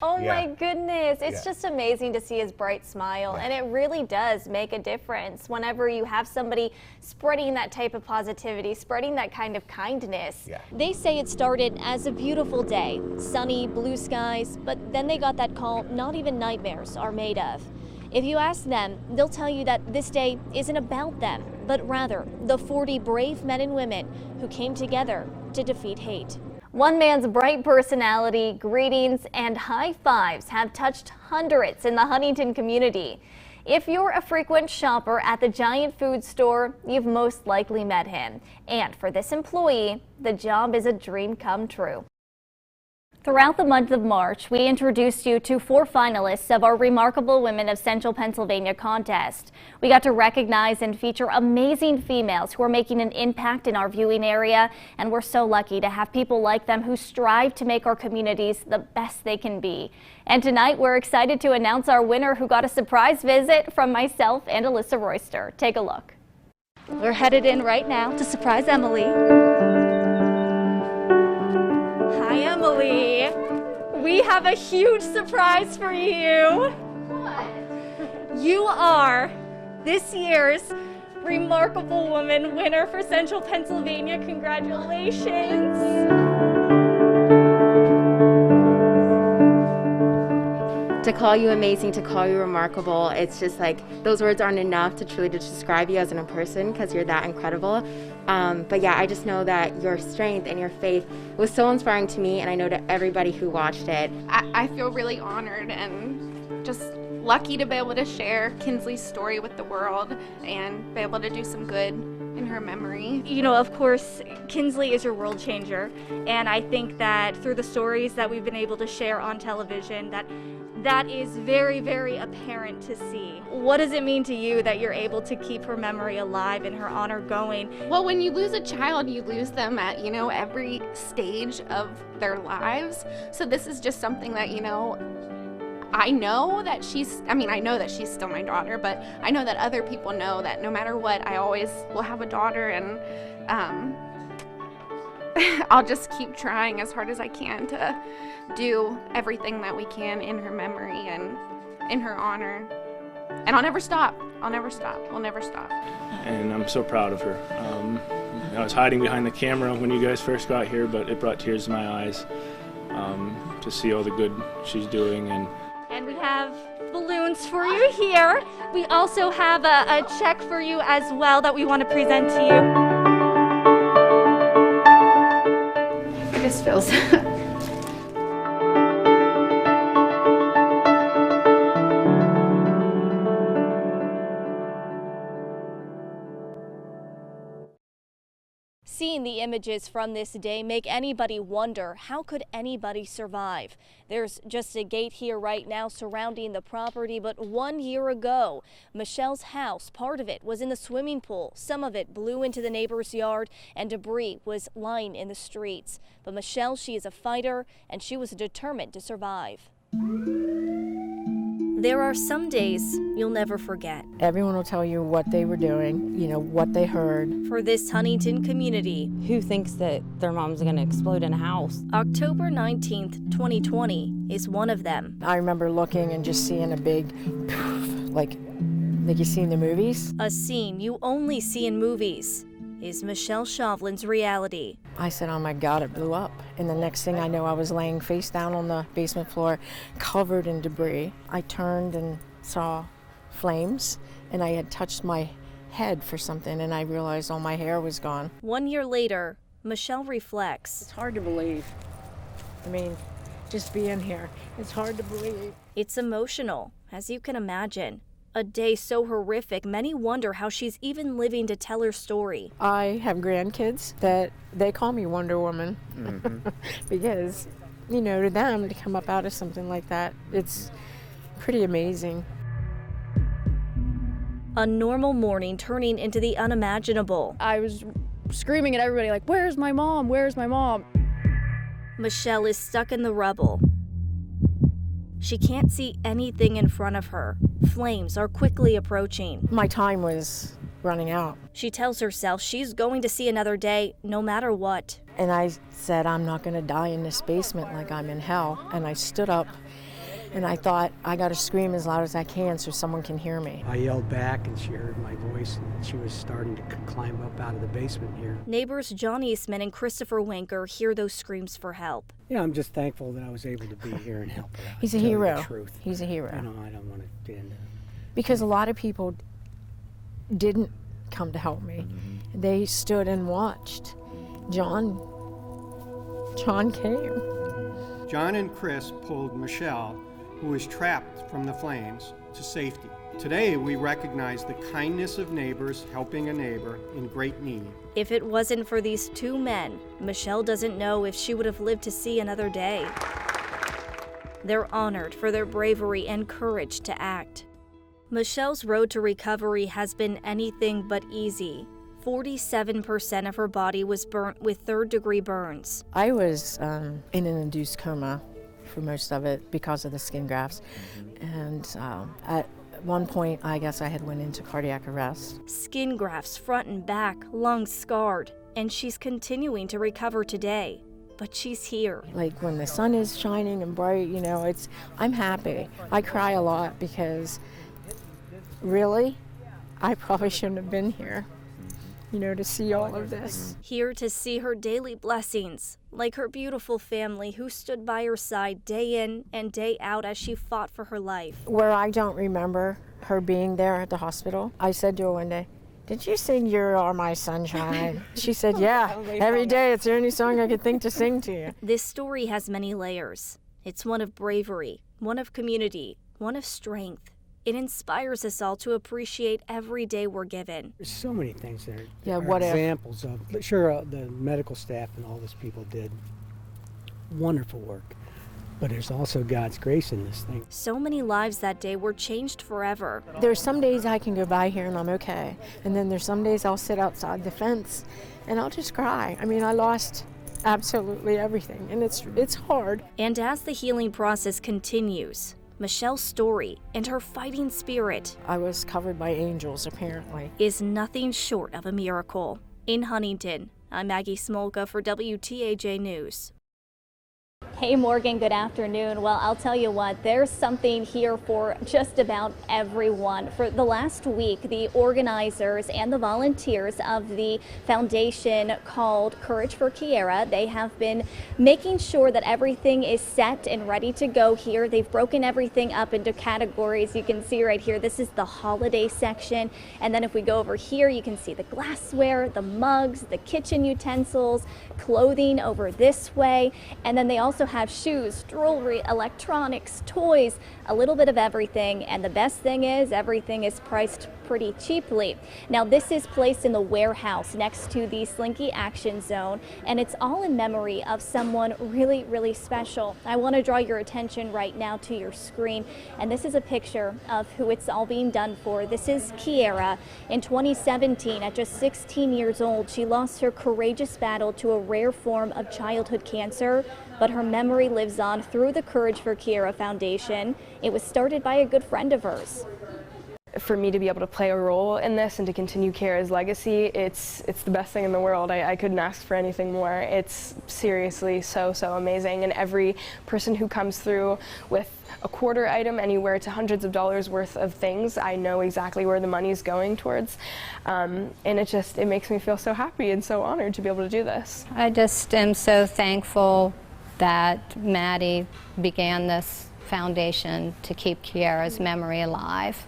Oh Yeah. my goodness, it's Yeah. just amazing to see his bright smile, Yeah. and it really does make a difference whenever you have somebody spreading that type of positivity, spreading that kind of kindness. Yeah. They say it started as a beautiful day, sunny, blue skies, but then they got that call not even nightmares are made of. If you ask them, they'll tell you that this day isn't about them, but rather the 40 brave men and women who came together to defeat hate. One man's bright personality, greetings, and high fives have touched hundreds in the Huntington community. If you're a frequent shopper at the giant food store, you've most likely met him. And for this employee, the job is a dream come true. Throughout the month of March, we introduced you to 4 finalists of our Remarkable Women of Central Pennsylvania contest. We got to recognize and feature amazing females who are making an impact in our viewing area, and we're so lucky to have people like them who strive to make our communities the best they can be. And tonight, we're excited to announce our winner who got a surprise visit from myself and Alyssa Royster. Take a look. We're headed in right now to surprise Emily. Hi, Emily. We have a huge surprise for you. What? You are this year's Remarkable Woman winner for Central Pennsylvania. Congratulations. To call you amazing, to call you remarkable, it's just like those words aren't enough to truly describe you as a person because you're that incredible. But yeah, I just know that your strength and your faith was so inspiring to me, and I know to everybody who watched it. I feel really honored and just lucky to be able to share Kinsley's story with the world and be able to do some good in her memory. You know, of course, Kinsley is your world changer, and I think that through the stories that we've been able to share on television, that is very, very apparent to see. What does it mean to you that you're able to keep her memory alive and her honor going? Well, when you lose a child, you lose them at, every stage of their lives. So this is just something that, I know that I know that she's still my daughter, but I know that other people know that no matter what, I always will have a daughter, and I'll just keep trying as hard as I can to do everything that we can in her memory and in her honor. And I'll never stop. I'll never stop. We'll never stop. And I'm so proud of her. I was hiding behind the camera when you guys first got here, but it brought tears to my eyes to see all the good she's doing. And we have balloons for you here. We also have a check for you as well that we want to present to you. It just feels Seeing the images from this day make anybody wonder, how could anybody survive? There's just a gate here right now surrounding the property, but 1 year ago, Michelle's house, part of it was in the swimming pool. Some of it blew into the neighbor's yard and debris was lying in the streets. But Michelle, she is a fighter and she was determined to survive. There are some days you'll never forget. Everyone will tell you what they were doing, what they heard. For this Huntington community, Who thinks that their mom's gonna explode in a house? October 19th, 2020 is one of them. I remember looking and just seeing a big poof, like you see in the movies. A scene you only see in movies is Michelle Chauvelin's reality. I said, oh my God, it blew up. And the next thing I know, I was laying face down on the basement floor, covered in debris. I turned and saw flames, and I had touched my head for something, and I realized all my hair was gone. 1 year later, Michelle reflects. It's hard to believe. I mean, just being here, it's hard to believe. It's emotional, as you can imagine. A day so horrific, many wonder how she's even living to tell her story. I have grandkids that they call me Wonder Woman because, to them to come up out of something like that, it's pretty amazing. A normal morning turning into the unimaginable. I was screaming at everybody like, where's my mom? Where's my mom? Michelle is stuck in the rubble. She can't see anything in front of her. Flames are quickly approaching. My time was running out. She tells herself she's going to see another day no matter what. And I said, I'm not going to die in this basement like I'm in hell. And I stood up And I thought, I got to scream as loud as I can so someone can hear me. I yelled back and she heard my voice, and she was starting to climb up out of the basement here. Neighbors John Eastman and Christopher Winker hear those screams for help. Yeah, I'm just thankful that I was able to be here and help her out. He's a tell you hero. The truth. He's a hero. You know, I don't want to get into Because a lot of people didn't come to help me. They stood and watched. John came. John and Chris pulled Michelle, who was trapped from the flames, to safety. Today, we recognize the kindness of neighbors helping a neighbor in great need. If it wasn't for these two men, Michelle doesn't know if she would have lived to see another day. They're honored for their bravery and courage to act. Michelle's road to recovery has been anything but easy. 47% of her body was burnt with third-degree burns. I was in an induced coma for most of it because of the skin grafts. And at one point, I guess I had went into cardiac arrest. Skin grafts front and back, lungs scarred, and she's continuing to recover today. But she's here. Like when the sun is shining and bright, you know, I'm happy. I cry a lot because really, I probably shouldn't have been here, you know, to see all of this. Here to see her daily blessings, like her beautiful family who stood by her side day in and day out as she fought for her life. Where I don't remember her being there at the hospital, I said to her one day, "Did you sing 'You Are My Sunshine'?" She said, "Yeah, every day. It's the only song I could think to sing to you." This story has many layers. It's one of bravery, one of community, one of strength. It inspires us all to appreciate every day we're given. There's so many things there. Yeah, are what if? examples of. Sure, the medical staff and all these people did wonderful work, but there's also God's grace in this thing. So many lives that day were changed forever. There's some days I can go by here and I'm okay. And then there's some days I'll sit outside the fence and I'll just cry. I mean, I lost absolutely everything, and it's hard. And as the healing process continues, Michelle's story and her fighting spirit I was covered by angels, apparently. is nothing short of a miracle. In Huntington, I'm Maggie Smolka for WTAJ News. Hey Morgan, good afternoon. Well, I'll tell you what, there's something here for just about everyone. For the last week, the organizers and the volunteers of the foundation called Courage for Kiera, they have been making sure that everything is set and ready to go here. They've broken everything up into categories. You can see right here, this is the holiday section. And then if we go over here, you can see the glassware, the mugs, the kitchen utensils, clothing over this way. And then they also have shoes, jewelry, electronics, toys, a little bit of everything. And the best thing is everything is priced pretty cheaply. Now this is placed in the warehouse next to the Slinky Action Zone, and it's all in memory of someone really, really special. I want to draw your attention right now to your screen, and this is a picture of who it's all being done for. This is Kiera. In 2017, at just 16 years old, she lost her courageous battle to a rare form of childhood cancer, but her memory lives on through the Courage for Kiera Foundation. It was started by a good friend of hers. For me to be able to play a role in this and to continue Kiera's legacy, it's the best thing in the world. I couldn't ask for anything more. It's seriously so amazing, and every person who comes through with a quarter item anywhere to hundreds of dollars worth of things, I know exactly where the money's going towards, and it makes me feel so happy and so honored to be able to do this. I just am so thankful that Maddie began this foundation to keep Kiera's memory alive.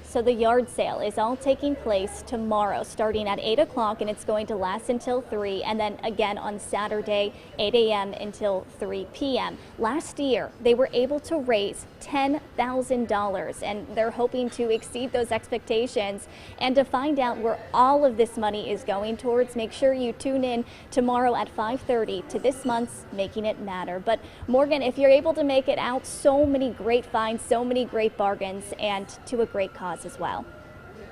So the yard sale is all taking place tomorrow, starting at 8 o'clock, and it's going to last until 3, and then again on Saturday, 8 a.m. until 3 p.m. Last year, they were able to raise $10,000, and they're hoping to exceed those expectations. And to find out where all of this money is going towards, make sure you tune in tomorrow at 5:30 to this month's Making It Matter. But Morgan, if you're able to make it out, so many great finds, so many great bargains, and to a great cause as well.